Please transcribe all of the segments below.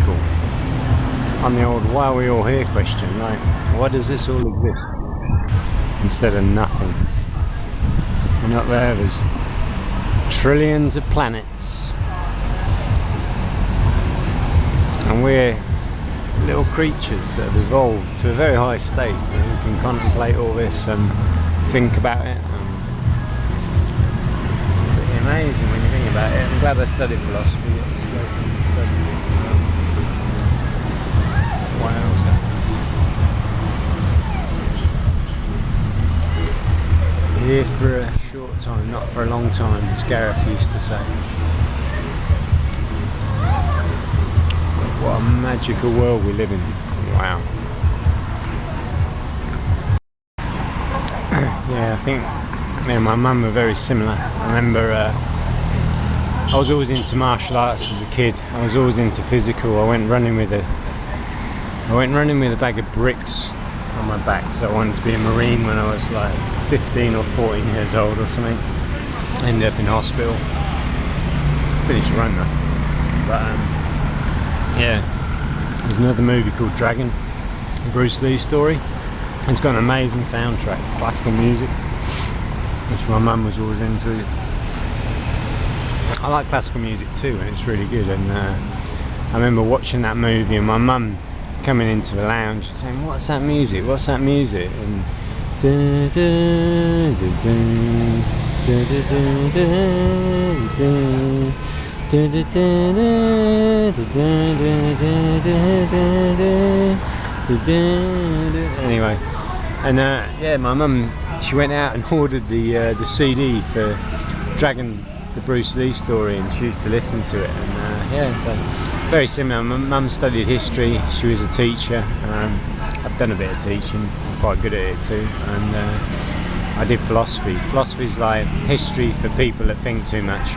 logical on the old why are we all here question, like why does this all exist instead of nothing? And up there's trillions of planets, and we're little creatures that have evolved to a very high state where we can contemplate all this and think about it. Pretty amazing when you think about it. I'm glad I studied philosophy. What else? Here for a short time, not for a long time, as Gareth used to say. What a magical world we live in. Wow. Yeah, I think me and my mum were very similar. I remember I was always into martial arts as a kid. I was always into physical. I went running with a bag of bricks on my back. So I wanted to be a Marine when I was like 15 or 14 years old or something. Ended up in hospital. Finished the run though. But yeah, there's another movie called Dragon, Bruce Lee story. It's got an amazing soundtrack, classical music, which my mum was always into. I like classical music too, and it's really good. And I remember watching that movie and my mum coming into the lounge and saying, "What's that music? What's that music?" And anyway, and yeah, my mum, she went out and ordered the CD for Dragon, the Bruce Lee story, and she used to listen to it. And yeah, so very similar. My mum studied history. She was a teacher. I've done a bit of teaching. I'm quite good at it too. And I did philosophy. Philosophy's like history for people that think too much.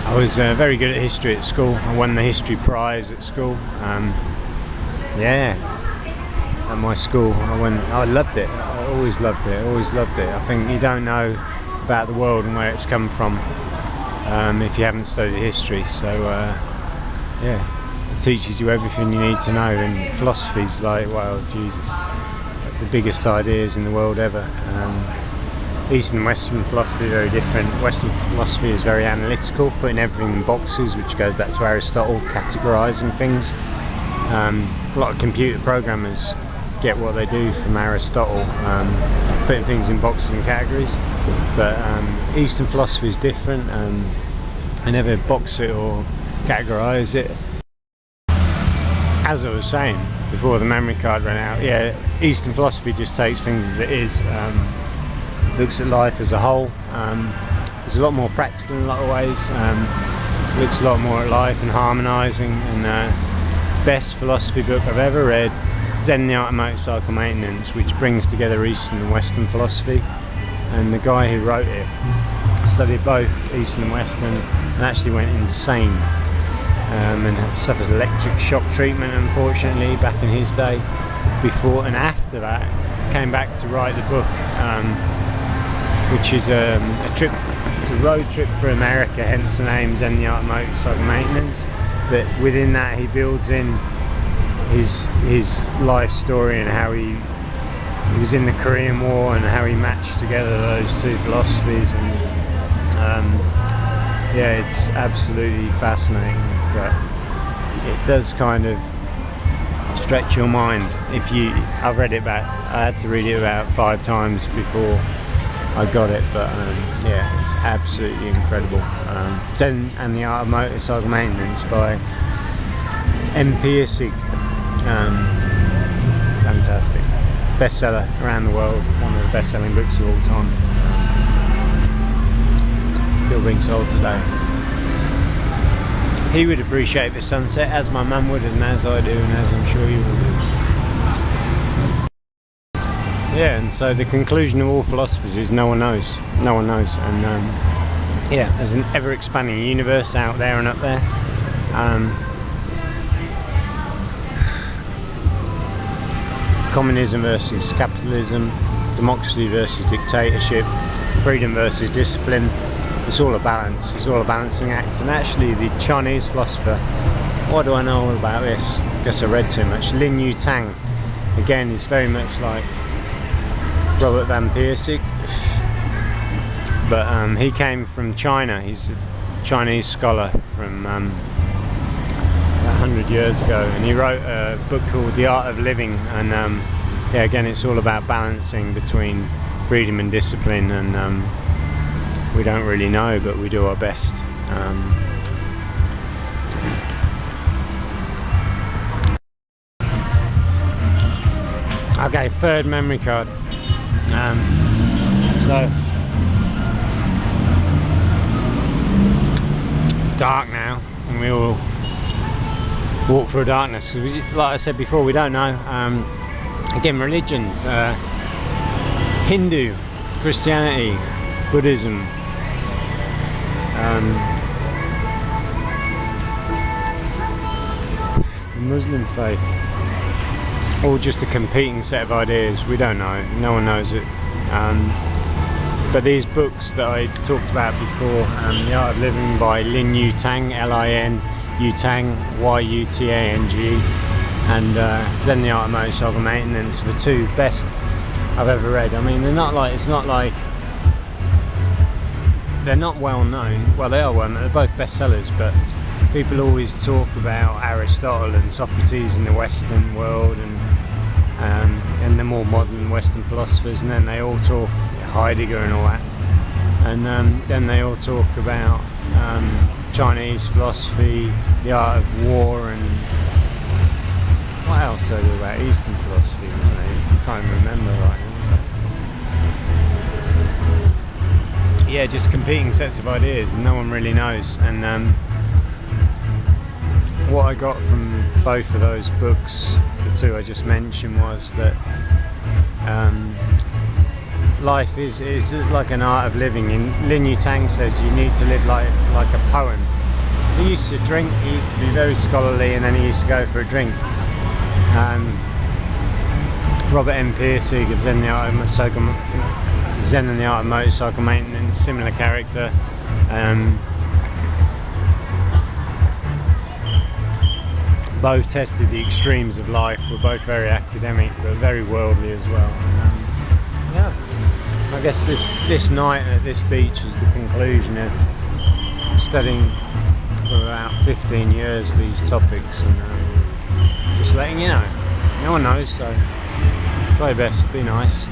I was very good at history at school. I won the history prize at school. Yeah, at my school, I loved it. I always loved it. I think you don't know about the world and where it's come from if you haven't studied history. So yeah, it teaches you everything you need to know. And philosophy's like, well, Jesus, the biggest ideas in the world ever. Eastern and Western philosophy are very different. Western philosophy is very analytical, putting everything in boxes, which goes back to Aristotle, categorising things. A lot of computer programmers get what they do from Aristotle, putting things in boxes and categories. But Eastern philosophy is different. They never box it or categorise it. As I was saying before the memory card ran out, yeah, Eastern philosophy just takes things as it is. Looks at life as a whole. It's a lot more practical in a lot of ways. Looks a lot more at life and harmonising. And best philosophy book I've ever read, Zen, the Art of Motorcycle Maintenance, which brings together Eastern and Western philosophy. And the guy who wrote it studied both Eastern and Western and actually went insane and suffered electric shock treatment, unfortunately, back in his day. Before and after that, came back to write the book. Which is a road trip for America, hence the name Zen, the Art of Motorcycle Maintenance. But within that he builds in his life story and how he was in the Korean War and how he matched together those two philosophies. And yeah, it's absolutely fascinating, but it does kind of stretch your mind. I've read it I had to read it about 5 times before I got it, but yeah, it's absolutely incredible. Zen and the Art of Motorcycle Maintenance by M.P. Isig. Fantastic. Bestseller around the world, one of the best-selling books of all time. Still being sold today. He would appreciate the sunset, as my mum would, and as I do, and as I'm sure you will do. Yeah, and so the conclusion of all philosophers is no one knows. No one knows. And yeah, there's an ever-expanding universe out there and up there. Communism versus capitalism, democracy versus dictatorship, freedom versus discipline. It's all a balance. It's all a balancing act. And actually, the Chinese philosopher what do I know about this? Guess I read too much. Lin Yu Tang, again, is very much like Robert van Persie, but he came from China. He's a Chinese scholar from 100 years ago, and he wrote a book called The Art of Living, and yeah, again, it's all about balancing between freedom and discipline, and we don't really know, but we do our best. Okay, third memory card. So dark now, and we all walk through darkness. Like I said before, we don't know. Again, religions, Hindu, Christianity, Buddhism, Muslim faith, all just a competing set of ideas. We don't know, no one knows it. But these books that I talked about before, The Art of Living by Lin Yu Tang, Lin Yu Tang, Yutang, and then The Art of Motorcycle Maintenance, the two best I've ever read. I mean, they're not like, it's not like, they're not well known. Well, they are well known, they're both bestsellers, but people always talk about Aristotle and Socrates in the Western world, and the more modern Western philosophers, and then they all talk Heidegger and all that, and then they all talk about Chinese philosophy, the art of war, and what else do they do about Eastern philosophy? I can't remember right now. Yeah, just competing sets of ideas, and no one really knows. And what I got from both of those books, the two I just mentioned, was that life is like an art of living. And Lin Yu Tang says you need to live like a poem. He used to drink, he used to be very scholarly, and then he used to go for a drink. Robert M. Piercy gives Zen and the Art of Motorcycle Maintenance, similar character. Both tested the extremes of life, were both very academic but very worldly as well. Yeah, I guess this night at this beach is the conclusion of studying for about 15 years these topics, and just letting you know. No one knows, so try your best, be nice.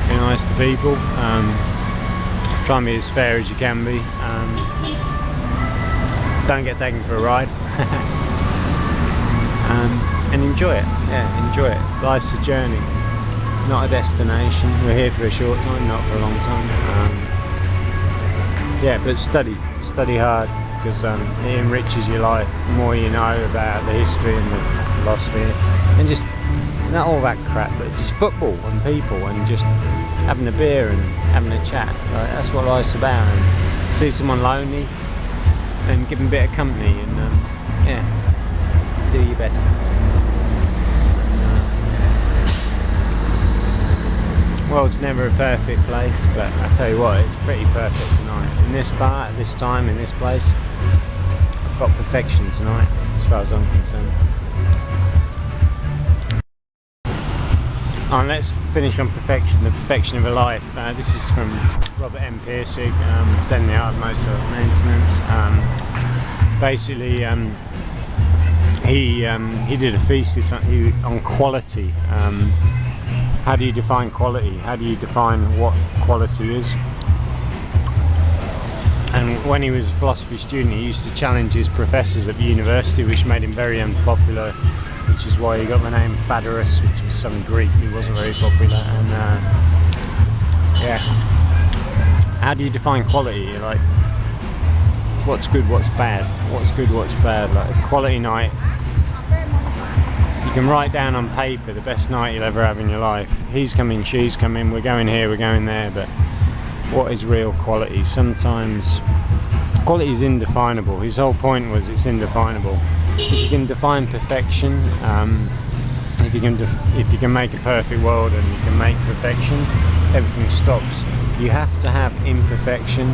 Be nice to people. Try and be as fair as you can be. Don't get taken for a ride. And enjoy it. Yeah, enjoy it. Life's a journey, not a destination. We're here for a short time, not for a long time. Yeah, but study hard, because it enriches your life. The more you know about the history and the philosophy, and just not all that crap, but just football and people, and just having a beer and having a chat. Like, that's what life's about. And see someone lonely, and give them a bit of company, and yeah, do your best. World's never a perfect place, but I tell you what, it's pretty perfect tonight. In this part, at this time, in this place, I've got perfection tonight, as far as I'm concerned. And let's finish on perfection, the perfection of a life. This is from Robert M. Piercy, Zen, the Art of Motorcycle Maintenance. Basically, he did a thesis on quality. How do you define quality? How do you define what quality is? And when he was a philosophy student, he used to challenge his professors at the university, which made him very unpopular, which is why he got the name Phaedrus, which was some Greek. He wasn't very popular. And yeah, how do you define quality? Like, what's good, what's bad? What's good, what's bad? Like a quality night, you can write down on paper the best night you'll ever have in your life. He's coming, she's coming, we're going here, we're going there, but what is real quality? Sometimes quality is indefinable. His whole point was it's indefinable. If you can define perfection, if you can make a perfect world and you can make perfection, everything stops. You have to have imperfection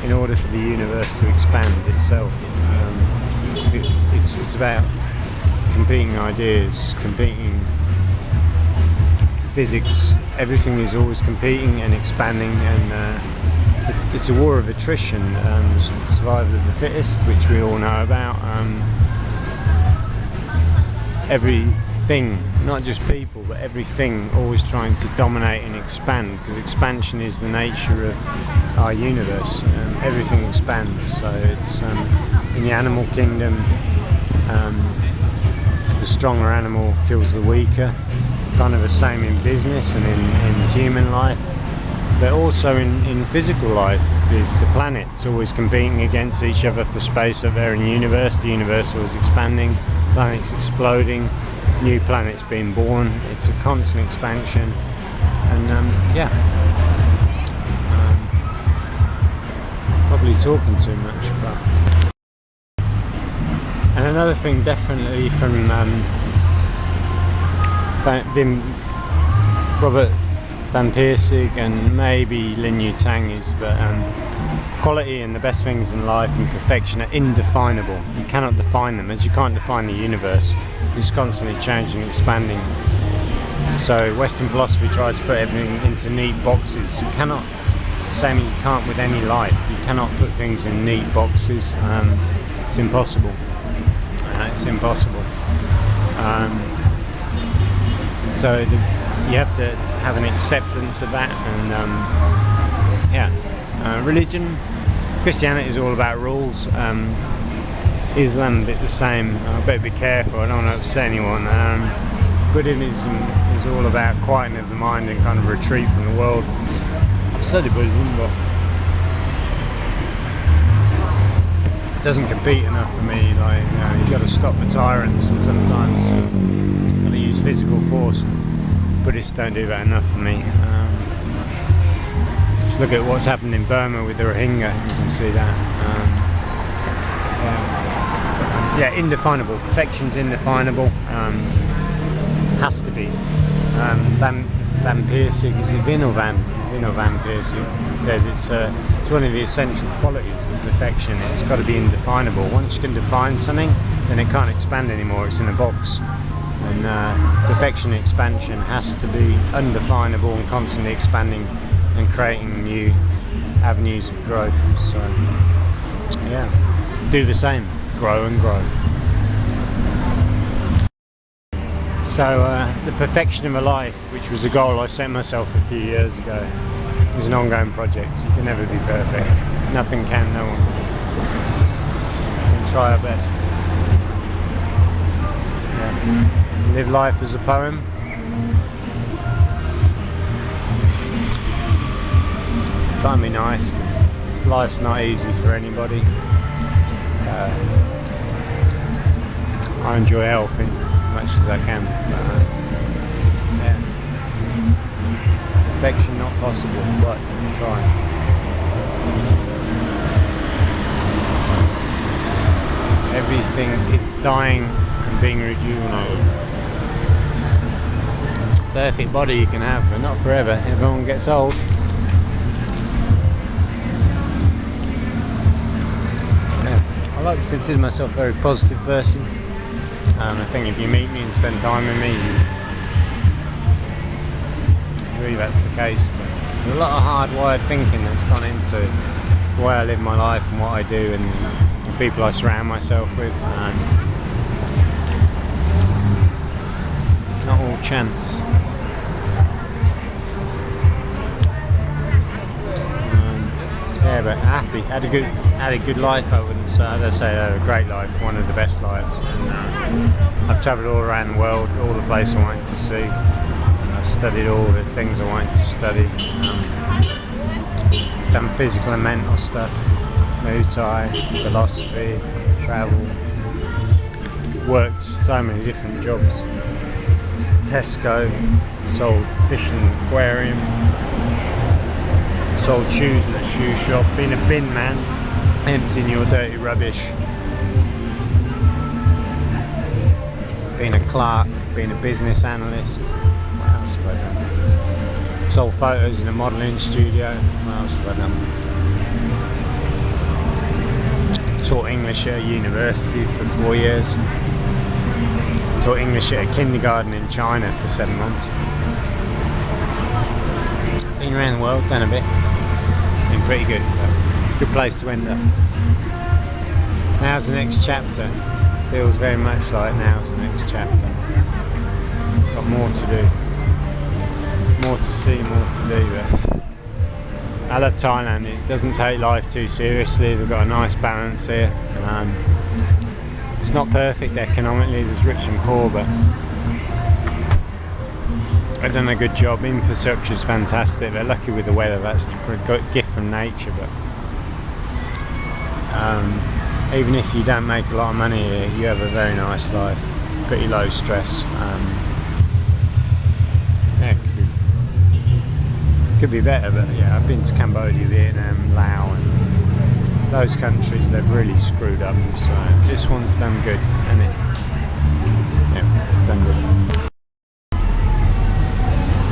in order for the universe to expand itself. It's about competing ideas, competing physics. Everything is always competing and expanding, and it's a war of attrition, the survival of the fittest, which we all know about. Everything, not just people, but everything always trying to dominate and expand, because expansion is the nature of our universe. Everything expands, so it's in the animal kingdom, the stronger animal kills the weaker, kind of the same in business and in human life, but also in physical life. The planets always competing against each other for space up there in the universe. The universe always expanding, planets exploding, new planets being born. It's a constant expansion, and probably talking too much, but. And another thing definitely from Robert Van Piersig and maybe Lin Yu Tang is that quality and the best things in life and perfection are indefinable. You cannot define them, as you can't define the universe. It's constantly changing, expanding. So Western philosophy tries to put everything into neat boxes. You cannot, same as you can't with any life, you cannot put things in neat boxes. It's impossible. It's impossible. So you have to have an acceptance of that, and religion, Christianity is all about rules. Islam a bit the same. I better be careful, I don't want to upset anyone. Buddhism is all about quieting of the mind and kind of retreat from the world. I've studied Buddhism, but it doesn't compete enough for me. Like, you've got to stop the tyrants, and sometimes you've got to use physical force. Buddhists don't do that enough for me. Just look at what's happened in Burma with the Rohingya, you can see that. Indefinable. Perfection's indefinable. Has to be. Van Piersig, is it Vin or Van Piersig says it's one of the essential qualities of perfection. It's got to be indefinable. Once you can define something, then it can't expand anymore. It's in a box. And perfection expansion has to be undefinable and constantly expanding and creating new avenues of growth. So do the same, grow and grow. So the perfection of a life, which was a goal I set myself a few years ago, is an ongoing project. You can never be perfect. Nothing can, no one. We can try our best. Live life as a poem. Try and be nice, because this life's not easy for anybody. I enjoy helping as much as I can. Perfection not possible, but try. Everything is dying and being rejuvenated. Perfect body you can have, but not forever. Everyone gets old. I like to consider myself a very positive person. I think if you meet me and spend time with me, really that's the case. But there's a lot of hardwired thinking that's gone into the way I live my life and what I do and the people I surround myself with. It's not all chance. But happy. Had a good life. I wouldn't say. As I say, I had a great life, one of the best lives. And I've travelled all around the world, all the places I wanted to see. I've studied all the things I wanted to study. Done physical and mental stuff, Muay Thai, philosophy, travel. Worked so many different jobs. Tesco, sold fish in an aquarium. Sold shoes in a shoe shop, been a bin man, emptying your dirty rubbish. Been a clerk, been a business analyst. What else have I done? Sold photos in a modelling studio. What else have I done? taught English at a university for 4 years. Taught English at a kindergarten in China for 7 months. Been around the world, done a bit. Been pretty good. Good place to end up. Now's the next chapter. Feels very much like now's the next chapter. Got more to do. More to see, more to do. But I love Thailand. It doesn't take life too seriously. They've got a nice balance here. It's not perfect economically. There's rich and poor, but they've done a good job. Infrastructure's fantastic. They're lucky with the weather. That's a gift from nature. But even if you don't make a lot of money here, you have a very nice life. Pretty low stress. Yeah, could be better, but yeah, I've been to Cambodia, Vietnam, Laos, and those countries, they've really screwed up. So this one's done good, and it's done good.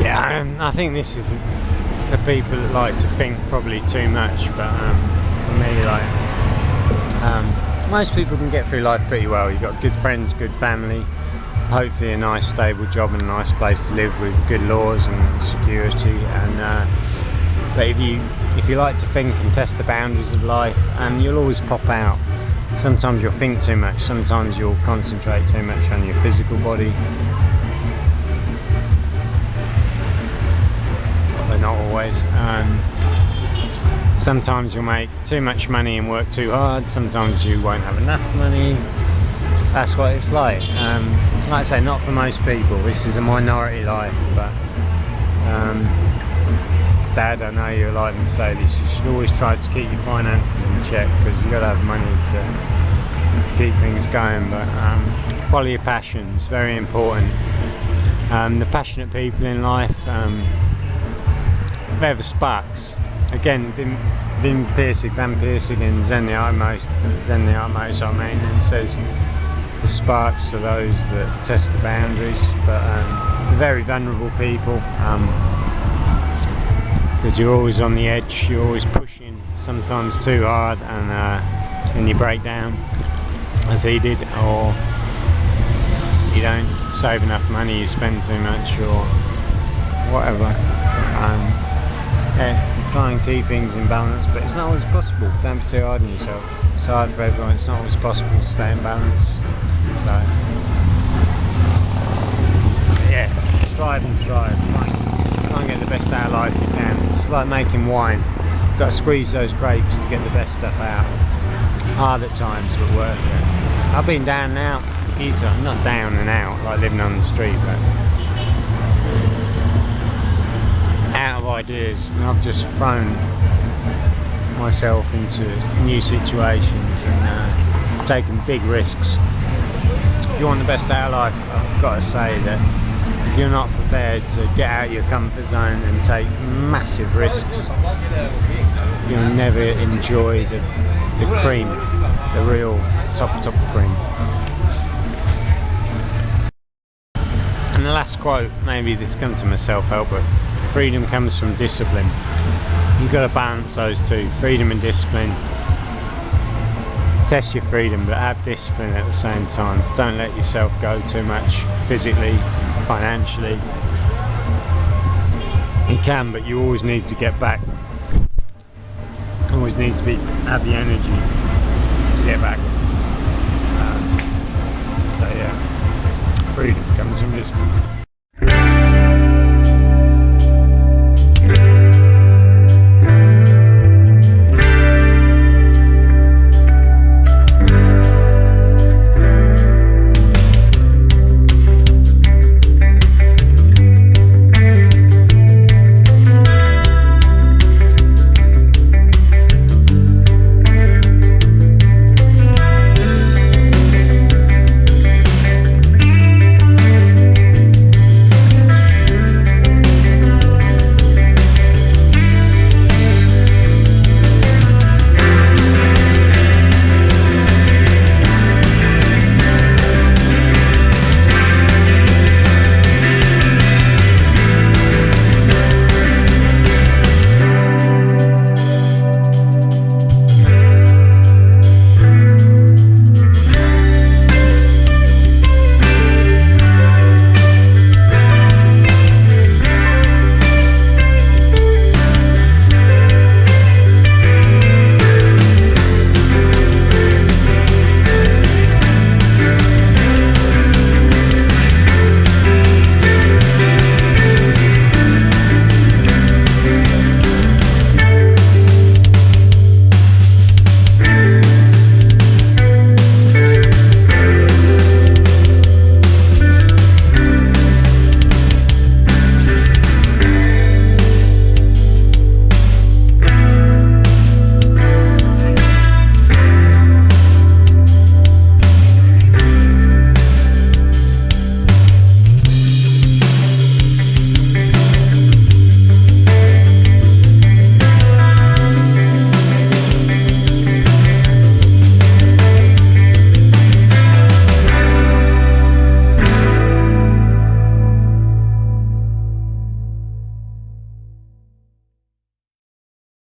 Yeah, I think this is for people that like to think probably too much, but for me, like most people can get through life pretty well. You've got good friends, good family, hopefully a nice stable job and a nice place to live with good laws and security. And but if you like to think and test the boundaries of life, and you'll always pop out. Sometimes you'll think too much, sometimes you'll concentrate too much on your physical body, but not always. Sometimes you'll make too much money and work too hard, sometimes you won't have enough money. That's what it's like. Like I say, not for most people. This is a minority life, but Dad, I know you're alive and say this, you should always try to keep your finances in check, because you've got to have money to keep things going. But follow your passions, very important. The passionate people in life, they're the sparks. Again, Van Piersig in Zen the Art of Maintenance says the sparks are those that test the boundaries, but they're very vulnerable people, because you're always on the edge, you're always pushing, sometimes too hard, and you break down, as he did, or you don't save enough money, you spend too much, or whatever. Yeah, try and keep things in balance, but it's not always possible. Don't be too hard on yourself. It's hard for everyone. It's not always possible to stay in balance. So yeah, strive and strive. Try and get the best out of life you can. It's like making wine. You've got to squeeze those grapes to get the best stuff out. Hard at times, but worth it. I've been down and out a few times. Not down and out, like living on the street, but out of ideas, and I've just thrown myself into new situations and taken big risks. If you want the best out of life, I've got to say that if you're not prepared to get out of your comfort zone and take massive risks, you'll never enjoy the cream, the real top cream. And the last quote, maybe this comes from a self-help book: freedom comes from discipline. You've got to balance those two, freedom and discipline. Test your freedom, but have discipline at the same time. Don't let yourself go too much physically, financially. You can, but you always need to get back. Always need to have the energy to get back. So yeah, freedom comes from discipline.